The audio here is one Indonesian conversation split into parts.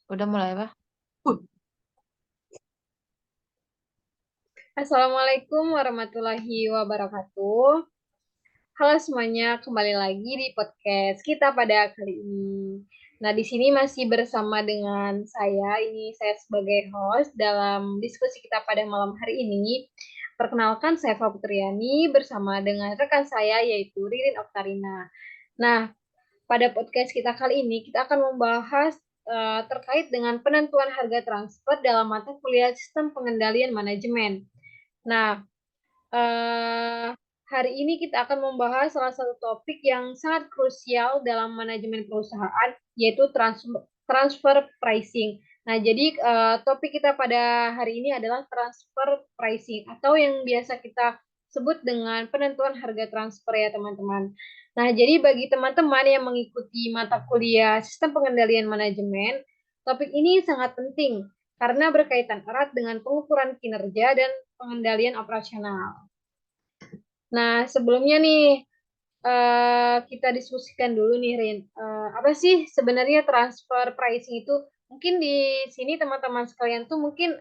Udah mulai, Pak? Assalamualaikum warahmatullahi wabarakatuh. Halo semuanya, kembali lagi di podcast kita pada kali ini. Nah, di sini masih bersama dengan saya sebagai host dalam diskusi kita pada malam hari ini. Perkenalkan, saya Fa Putriani bersama dengan rekan saya yaitu Ririn Oktarina. Nah, pada podcast kita kali ini kita akan membahas terkait dengan penentuan harga transfer dalam mata kuliah sistem pengendalian manajemen. Nah, eh, hari ini kita akan membahas salah satu topik yang sangat krusial dalam manajemen perusahaan, yaitu transfer pricing. Nah, jadi topik kita pada hari ini adalah transfer pricing atau yang biasa kita sebut dengan penentuan harga transfer ya teman-teman. Nah, jadi bagi teman-teman yang mengikuti mata kuliah sistem pengendalian manajemen, topik ini sangat penting karena berkaitan erat dengan pengukuran kinerja dan pengendalian operasional. Nah, sebelumnya nih kita diskusikan dulu nih, Rin. Apa sih sebenarnya transfer pricing itu? Mungkin di sini teman-teman sekalian tuh mungkin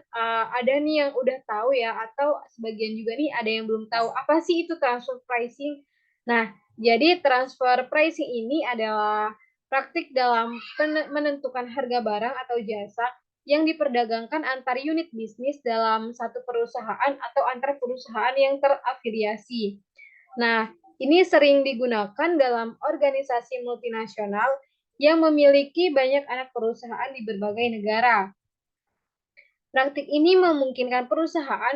ada nih yang udah tahu ya, atau sebagian juga nih ada yang belum tahu. Apa sih itu transfer pricing? Nah, jadi transfer pricing ini adalah praktik dalam menentukan harga barang atau jasa yang diperdagangkan antar unit bisnis dalam satu perusahaan atau antar perusahaan yang terafiliasi. Nah, ini sering digunakan dalam organisasi multinasional yang memiliki banyak anak perusahaan di berbagai negara. Praktik ini memungkinkan perusahaan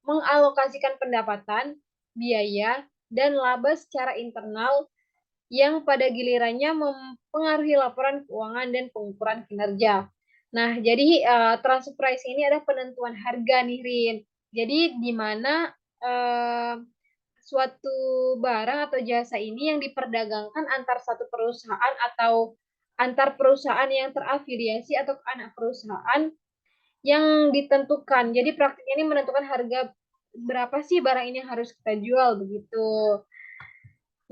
mengalokasikan pendapatan, biaya, dan laba secara internal yang pada gilirannya mempengaruhi laporan keuangan dan pengukuran kinerja. Nah, jadi transfer price ini adalah penentuan harga nih, Rin. Jadi di mana suatu barang atau jasa ini yang diperdagangkan antar satu perusahaan atau antar perusahaan yang terafiliasi atau anak perusahaan yang ditentukan. Jadi praktiknya ini menentukan harga berapa sih barang ini yang harus kita jual begitu.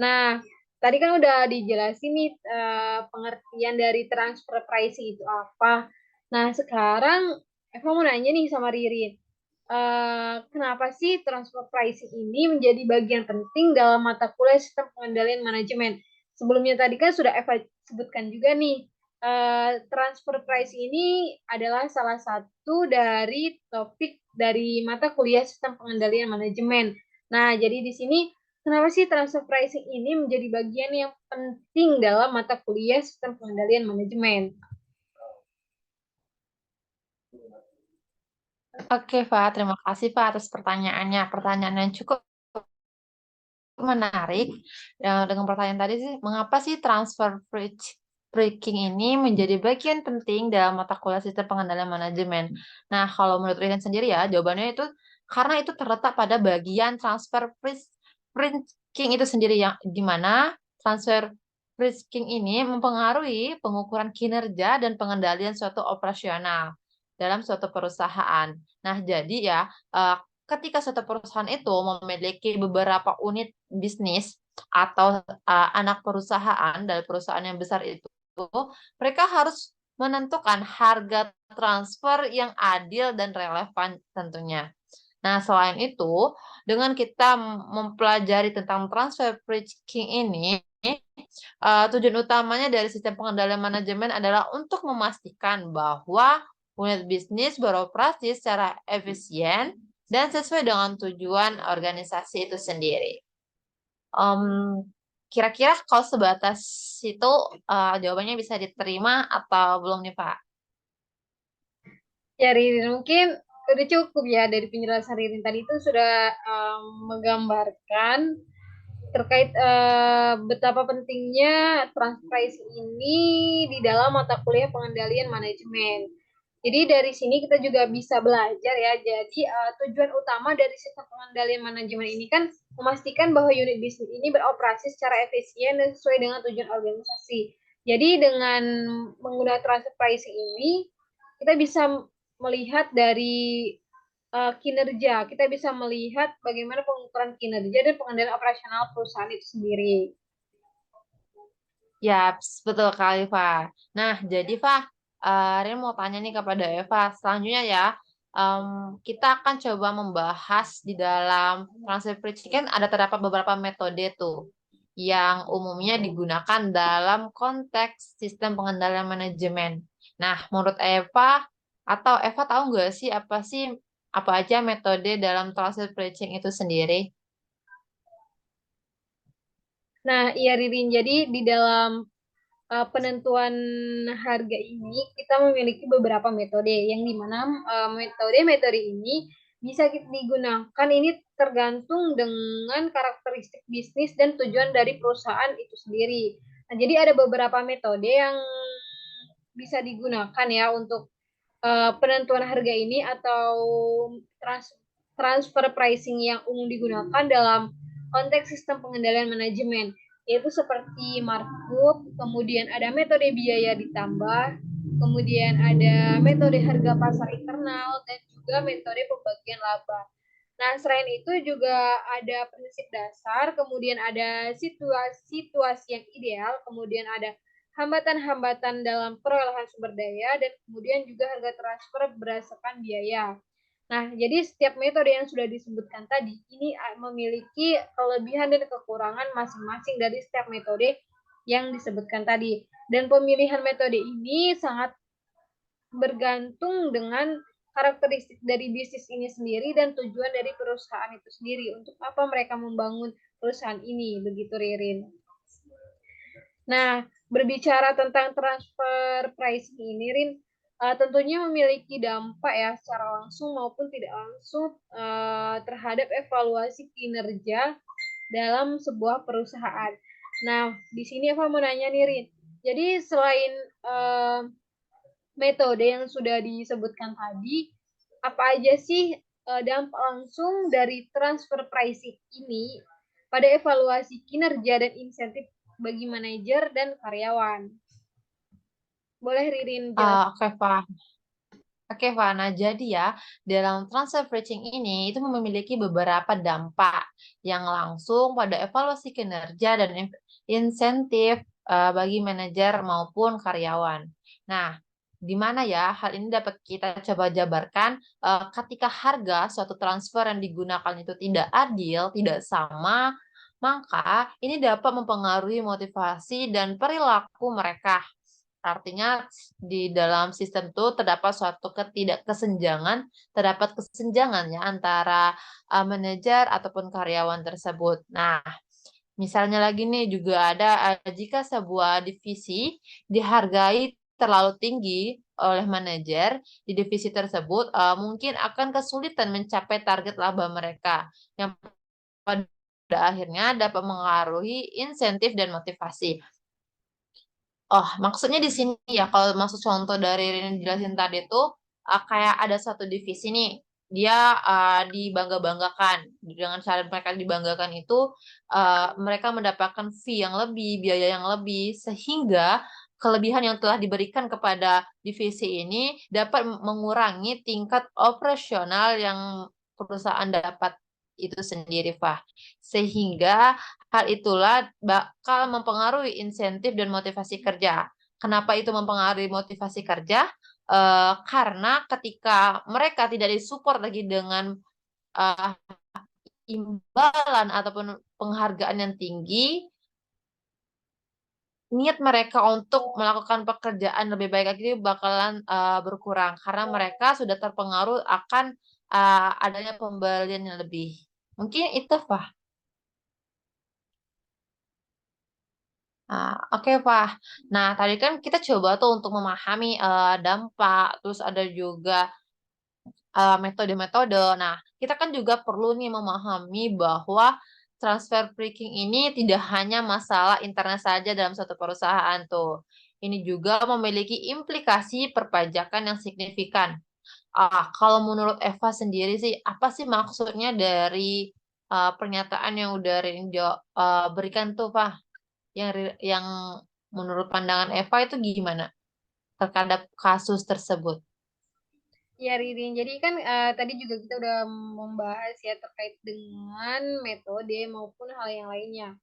Nah, tadi kan udah dijelasin nih pengertian dari transfer pricing itu apa. Nah, sekarang Eva mau nanya nih sama Ririn. Kenapa sih transfer pricing ini menjadi bagian penting dalam mata kuliah sistem pengendalian manajemen? Sebelumnya tadi kan sudah Eva sebutkan juga nih, transfer pricing ini adalah salah satu dari topik dari mata kuliah sistem pengendalian manajemen. Nah, jadi di sini kenapa sih transfer pricing ini menjadi bagian yang penting dalam mata kuliah sistem pengendalian manajemen? Oke, Pak. Terima kasih, Pak, atas pertanyaannya. Pertanyaan yang cukup menarik. Dengan pertanyaan tadi sih, mengapa sih breaking ini menjadi bagian penting dalam mata kuliah sistem pengendalian manajemen? Nah, kalau menurut Ririn sendiri ya, jawabannya itu karena itu terletak pada bagian breaking itu sendiri yang di mana transfer breaking ini mempengaruhi pengukuran kinerja dan pengendalian suatu operasional dalam suatu perusahaan. Nah, jadi ya, eh, ketika suatu perusahaan itu memiliki beberapa unit bisnis atau anak perusahaan dari perusahaan yang besar itu, mereka harus menentukan harga transfer yang adil dan relevan tentunya. Nah, selain itu, dengan kita mempelajari tentang transfer pricing ini, tujuan utamanya dari sistem pengendalian manajemen adalah untuk memastikan bahwa unit bisnis beroperasi secara efisien dan sesuai dengan tujuan organisasi itu sendiri. Em, Kira-kira kalau sebatas itu jawabannya bisa diterima atau belum nih, Pak? Ya, Ririn, mungkin udah cukup ya dari penjelasan Ririn tadi itu sudah menggambarkan terkait betapa pentingnya transparansi ini di dalam mata kuliah pengendalian manajemen. Jadi dari sini kita juga bisa belajar ya. Jadi tujuan utama dari sistem pengendalian manajemen ini kan memastikan bahwa unit bisnis ini beroperasi secara efisien dan sesuai dengan tujuan organisasi. Jadi dengan menggunakan transfer pricing ini kita bisa melihat dari kinerja. Kita bisa melihat bagaimana pengukuran kinerja dan pengendalian operasional perusahaan itu sendiri. Ya, betul kali, Pak. Nah, jadi, Pak, Ririn mau tanya nih kepada Eva, selanjutnya ya, kita akan coba membahas di dalam transfer pricing kan ada terdapat beberapa metode tuh yang umumnya digunakan dalam konteks sistem pengendalian manajemen. Nah, menurut Eva atau Eva tahu nggak sih apa aja metode dalam transfer pricing itu sendiri? Nah, iya Ririn, jadi di dalam penentuan harga ini kita memiliki beberapa metode yang dimana metode-metode ini bisa digunakan ini tergantung dengan karakteristik bisnis dan tujuan dari perusahaan itu sendiri. Nah, jadi ada beberapa metode yang bisa digunakan ya untuk penentuan harga ini atau transfer pricing yang umum digunakan dalam konteks sistem pengendalian manajemen, yaitu seperti markup, kemudian ada metode biaya ditambah, kemudian ada metode harga pasar internal, dan juga metode pembagian laba. Nah, selain itu juga ada prinsip dasar, kemudian ada situasi yang ideal, kemudian ada hambatan-hambatan dalam perolehan sumber daya, dan kemudian juga harga transfer berdasarkan biaya. Nah, jadi setiap metode yang sudah disebutkan tadi ini memiliki kelebihan dan kekurangan masing-masing dari setiap metode yang disebutkan tadi. Dan pemilihan metode ini sangat bergantung dengan karakteristik dari bisnis ini sendiri dan tujuan dari perusahaan itu sendiri. Untuk apa mereka membangun perusahaan ini, begitu Ririn. Nah, berbicara tentang transfer pricing ini, Rin, tentunya memiliki dampak ya secara langsung maupun tidak langsung terhadap evaluasi kinerja dalam sebuah perusahaan. Nah, di sini Eva mau nanya nih, Rin. Jadi selain metode yang sudah disebutkan tadi, apa aja sih dampak langsung dari transfer pricing ini pada evaluasi kinerja dan insentif bagi manajer dan karyawan? Boleh Ririn jelas? Oke, Pak. Oke, Fana. Jadi ya, dalam transfer pricing ini itu memiliki beberapa dampak yang langsung pada evaluasi kinerja dan insentif bagi manajer maupun karyawan. Nah, di mana ya hal ini dapat kita coba jabarkan ketika harga suatu transfer yang digunakan itu tidak adil, tidak sama, maka ini dapat mempengaruhi motivasi dan perilaku mereka. Artinya di dalam sistem itu terdapat kesenjangan ya antara manajer ataupun karyawan tersebut. Nah, misalnya lagi nih juga ada jika sebuah divisi dihargai terlalu tinggi oleh manajer di divisi tersebut, mungkin akan kesulitan mencapai target laba mereka yang pada akhirnya dapat mengaruhi insentif dan motivasi. Oh, maksudnya di sini ya, kalau maksud contoh dari yang dijelasin tadi tuh, kayak ada satu divisi nih, dia dibangga-banggakan. Dengan cara mereka dibanggakan itu, mereka mendapatkan fee yang lebih, biaya yang lebih, sehingga kelebihan yang telah diberikan kepada divisi ini dapat mengurangi tingkat operasional yang perusahaan dapat itu sendiri, Fah. Sehingga hal itulah bakal mempengaruhi insentif dan motivasi kerja. Kenapa itu mempengaruhi motivasi kerja? Karena ketika mereka tidak disupport lagi dengan eh, imbalan ataupun penghargaan yang tinggi, niat mereka untuk melakukan pekerjaan lebih baik lagi bakalan berkurang karena mereka sudah terpengaruh akan adanya pembelian yang lebih. Mungkin itu, Pak. Oke, Pak. Nah, tadi kan kita coba tuh untuk memahami dampak, terus ada juga metode-metode. Nah, kita kan juga perlu nih memahami bahwa transfer pricing ini tidak hanya masalah internet saja dalam satu perusahaan tuh. Ini juga memiliki implikasi perpajakan yang signifikan. Kalau menurut Eva sendiri sih, apa sih maksudnya dari pernyataan yang udah Rinjo berikan tuh, Pak? Yang menurut pandangan Eva itu gimana terhadap kasus tersebut? Ya Ririn, jadi kan tadi juga kita udah membahas ya terkait dengan metode maupun hal yang lainnya.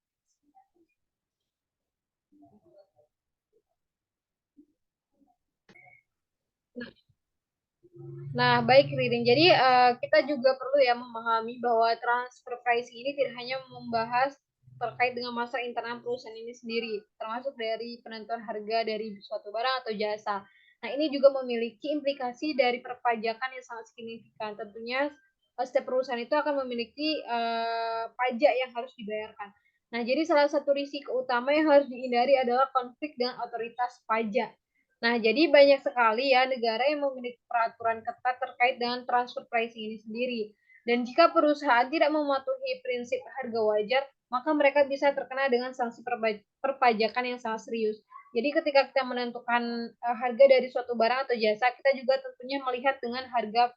Nah, baik Ririn. Jadi kita juga perlu ya memahami bahwa transfer pricing ini tidak hanya membahas terkait dengan masalah internal perusahaan ini sendiri, termasuk dari penentuan harga dari suatu barang atau jasa. Nah, ini juga memiliki implikasi dari perpajakan yang sangat signifikan. Tentunya setiap perusahaan itu akan memiliki pajak yang harus dibayarkan. Nah, jadi salah satu risiko utama yang harus dihindari adalah konflik dengan otoritas pajak. Nah, jadi banyak sekali ya negara yang memiliki peraturan ketat terkait dengan transfer pricing ini sendiri. Dan jika perusahaan tidak mematuhi prinsip harga wajar, maka mereka bisa terkena dengan sanksi perpajakan yang sangat serius. Jadi ketika kita menentukan harga dari suatu barang atau jasa, kita juga tentunya melihat dengan harga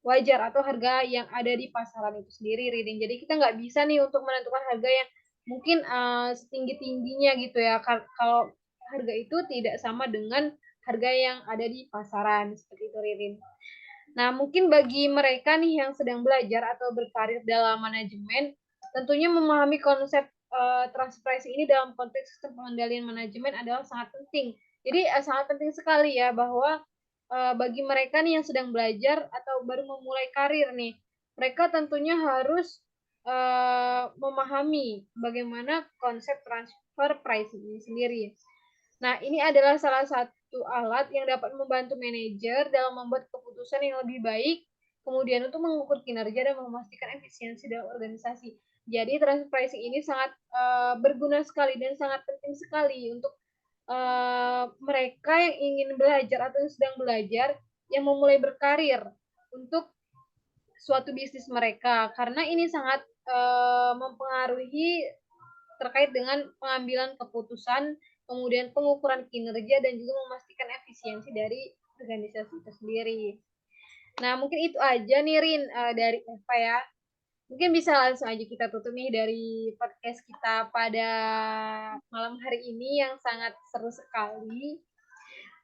wajar atau harga yang ada di pasaran itu sendiri, Riding. Jadi kita nggak bisa nih untuk menentukan harga yang mungkin setinggi-tingginya gitu ya. Kalau harga itu tidak sama dengan harga yang ada di pasaran seperti itu, Ririn. Nah, mungkin bagi mereka nih yang sedang belajar atau berkarir dalam manajemen, tentunya memahami konsep transfer pricing ini dalam konteks sistem pengendalian manajemen adalah sangat penting. Jadi sangat penting sekali ya bahwa bagi mereka nih yang sedang belajar atau baru memulai karir nih, mereka tentunya harus memahami bagaimana konsep transfer pricing ini sendiri. Nah, ini adalah salah satu alat yang dapat membantu manajer dalam membuat keputusan yang lebih baik, kemudian untuk mengukur kinerja dan memastikan efisiensi dalam organisasi. Jadi transfer pricing ini sangat berguna sekali dan sangat penting sekali untuk mereka yang ingin belajar atau yang sedang belajar yang memulai berkarir untuk suatu bisnis mereka karena ini sangat mempengaruhi terkait dengan pengambilan keputusan, kemudian pengukuran kinerja dan juga memastikan efisiensi dari organisasi itu sendiri. Nah, mungkin itu aja nih Rin dari Eva ya. Mungkin bisa langsung aja kita tutup nih dari podcast kita pada malam hari ini yang sangat seru sekali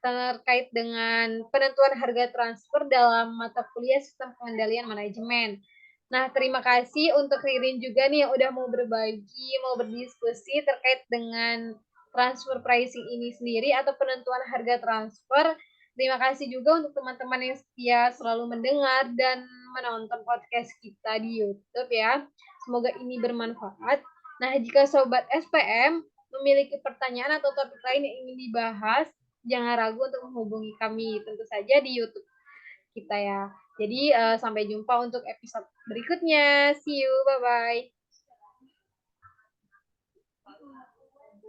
terkait dengan penentuan harga transfer dalam mata kuliah sistem pengendalian manajemen. Nah, terima kasih untuk Ririn juga nih yang udah mau berbagi, mau berdiskusi terkait dengan transfer pricing ini sendiri atau penentuan harga transfer. Terima kasih juga untuk teman-teman yang setia selalu mendengar dan menonton podcast kita di YouTube ya. Semoga ini bermanfaat. Nah, jika Sobat SPM memiliki pertanyaan atau topik lain yang ingin dibahas, jangan ragu untuk menghubungi kami tentu saja di YouTube kita ya. Jadi sampai jumpa untuk episode berikutnya. See you, bye bye.